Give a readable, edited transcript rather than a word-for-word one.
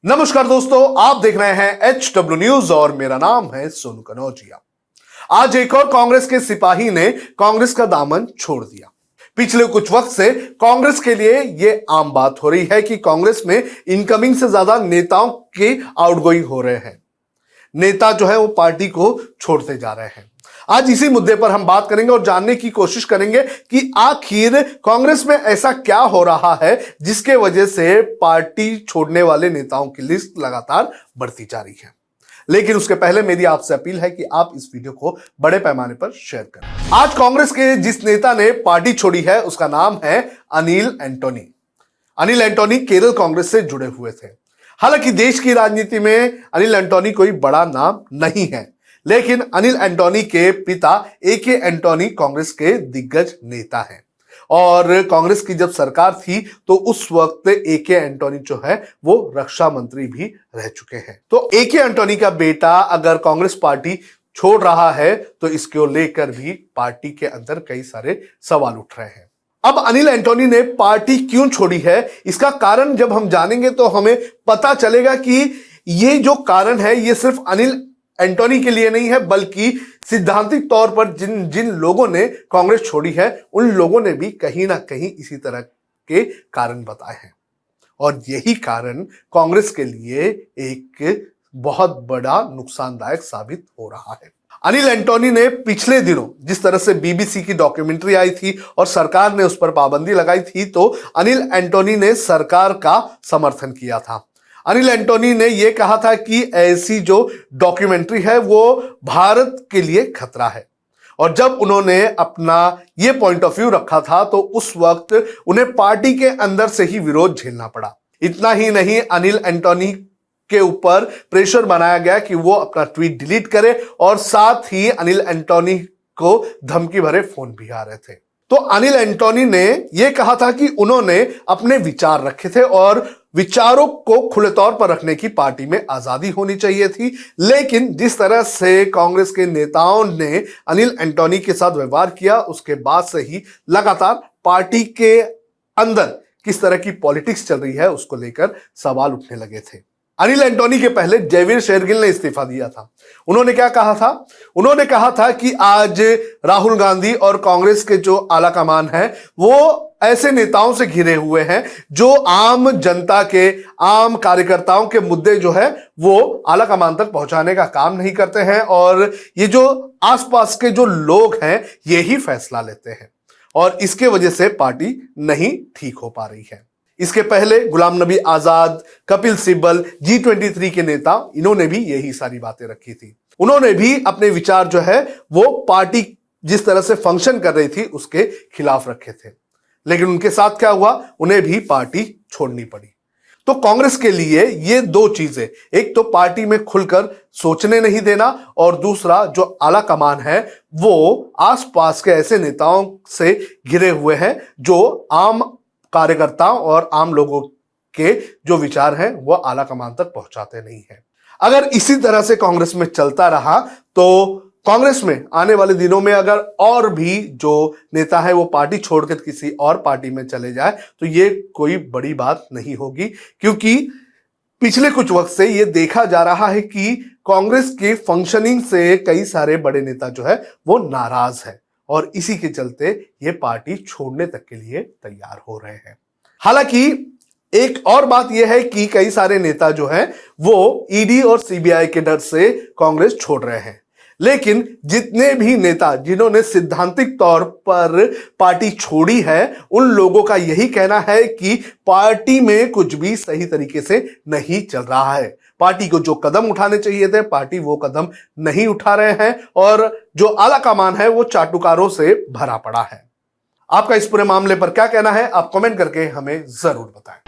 नमस्कार दोस्तों, आप देख रहे हैं HW न्यूज और मेरा नाम है सोनू कनौजिया। आज एक और कांग्रेस के सिपाही ने कांग्रेस का दामन छोड़ दिया। पिछले कुछ वक्त से कांग्रेस के लिए यह आम बात हो रही है कि कांग्रेस में इनकमिंग से ज्यादा नेताओं के आउटगोइंग हो रहे हैं। नेता जो है वो पार्टी को छोड़ते जा रहे हैं। आज इसी मुद्दे पर हम बात करेंगे और जानने की कोशिश करेंगे कि आखिर कांग्रेस में ऐसा क्या हो रहा है जिसके वजह से पार्टी छोड़ने वाले नेताओं की लिस्ट लगातार बढ़ती जा रही है। लेकिन उसके पहले मेरी आपसे अपील है कि आप इस वीडियो को बड़े पैमाने पर शेयर करें। आज कांग्रेस के जिस नेता ने पार्टी छोड़ी है उसका नाम है अनिल एंटोनी। अनिल एंटोनी केरल कांग्रेस से जुड़े हुए थे। हालांकि देश की राजनीति में अनिल एंटोनी कोई बड़ा नाम नहीं है, लेकिन अनिल एंटोनी के पिता AK एंटोनी कांग्रेस के दिग्गज नेता हैं और कांग्रेस की जब सरकार थी तो उस वक्त AK एंटोनी जो है वो रक्षा मंत्री भी रह चुके हैं। तो AK एंटोनी का बेटा अगर कांग्रेस पार्टी छोड़ रहा है तो इसको लेकर भी पार्टी के अंदर कई सारे सवाल उठ रहे हैं। अब अनिल एंटोनी ने पार्टी क्यों छोड़ी है, इसका कारण जब हम जानेंगे तो हमें पता चलेगा कि ये जो कारण है ये सिर्फ अनिल एंटोनी के लिए नहीं है, बल्कि सिद्धांतिक तौर पर जिन जिन लोगों ने कांग्रेस छोड़ी है उन लोगों ने भी कहीं ना कहीं इसी तरह के कारण बताए हैं। और यही कारण कांग्रेस के लिए एक बहुत बड़ा नुकसानदायक साबित हो रहा है। अनिल एंटोनी ने पिछले दिनों जिस तरह से BBC की डॉक्यूमेंट्री आई थी और सरकार ने उस पर पाबंदी लगाई थी, तो अनिल एंटोनी ने सरकार का समर्थन किया था। अनिल एंटोनी ने यह कहा था कि ऐसी जो डॉक्यूमेंट्री है वो भारत के लिए खतरा है। और जब उन्होंने अपना ये पॉइंट ऑफ व्यू रखा था तो उस वक्त उन्हें पार्टी के अंदर से ही विरोध झेलना पड़ा। इतना ही नहीं, अनिल एंटोनी के ऊपर प्रेशर बनाया गया कि वो अपना ट्वीट डिलीट करे और साथ ही अनिल एंटोनी को धमकी भरे फोन भी आ रहे थे। तो अनिल एंटोनी ने यह कहा था कि उन्होंने अपने विचार रखे थे और विचारों को खुले तौर पर रखने की पार्टी में आजादी होनी चाहिए थी। लेकिन जिस तरह से कांग्रेस के नेताओं ने अनिल एंटोनी के साथ व्यवहार किया, उसके बाद से ही लगातार पार्टी के अंदर किस तरह की पॉलिटिक्स चल रही है उसको लेकर सवाल उठने लगे थे। अनिल एंटोनी के पहले जयवीर शेरगिल ने इस्तीफा दिया था। उन्होंने क्या कहा था? उन्होंने कहा था कि आज राहुल गांधी और कांग्रेस के जो आला कमान है वो ऐसे नेताओं से घिरे हुए हैं जो आम जनता के, आम कार्यकर्ताओं के मुद्दे जो है वो आला कमान तक पहुंचाने का काम नहीं करते हैं और ये जो आसपास के जो लोग हैं ये ही फैसला लेते हैं और इसके वजह से पार्टी नहीं ठीक हो पा रही है। इसके पहले गुलाम नबी आजाद, कपिल सिब्बल, G23 के नेता, इन्होंने भी यही सारी बातें रखी थी। उन्होंने भी अपने विचार जो है वो पार्टी जिस तरह से फंक्शन कर रही थी उसके खिलाफ रखे थे। लेकिन उनके साथ क्या हुआ, उन्हें भी पार्टी छोड़नी पड़ी। तो कांग्रेस के लिए ये दो चीजें, एक तो पार्टी में खुलकर सोचने नहीं देना और दूसरा जो आला कमान है वो आसपास के ऐसे नेताओं से घिरे हुए हैं जो आम कार्यकर्ताओं और आम लोगों के जो विचार हैं वो आला कमान तक पहुंचाते नहीं हैं। अगर इसी तरह से कांग्रेस में चलता रहा तो कांग्रेस में आने वाले दिनों में अगर और भी जो नेता है वो पार्टी छोड़कर किसी और पार्टी में चले जाए तो ये कोई बड़ी बात नहीं होगी, क्योंकि पिछले कुछ वक्त से ये देखा जा रहा है कि कांग्रेस के फंक्शनिंग से कई सारे बड़े नेता जो है वो नाराज है और इसी के चलते ये पार्टी छोड़ने तक के लिए तैयार हो रहे हैं। हालांकि एक और बात यह है कि कई सारे नेता जो हैं वो ED और CBI के डर से कांग्रेस छोड़ रहे हैं, लेकिन जितने भी नेता जिन्होंने सिद्धांतिक तौर पर पार्टी छोड़ी है उन लोगों का यही कहना है कि पार्टी में कुछ भी सही तरीके से नहीं चल रहा है। पार्टी को जो कदम उठाने चाहिए थे पार्टी वो कदम नहीं उठा रहे हैं और जो आला कमान है वो चाटुकारों से भरा पड़ा है। आपका इस पूरे मामले पर क्या कहना है, आप कमेंट करके हमें जरूर बताएं।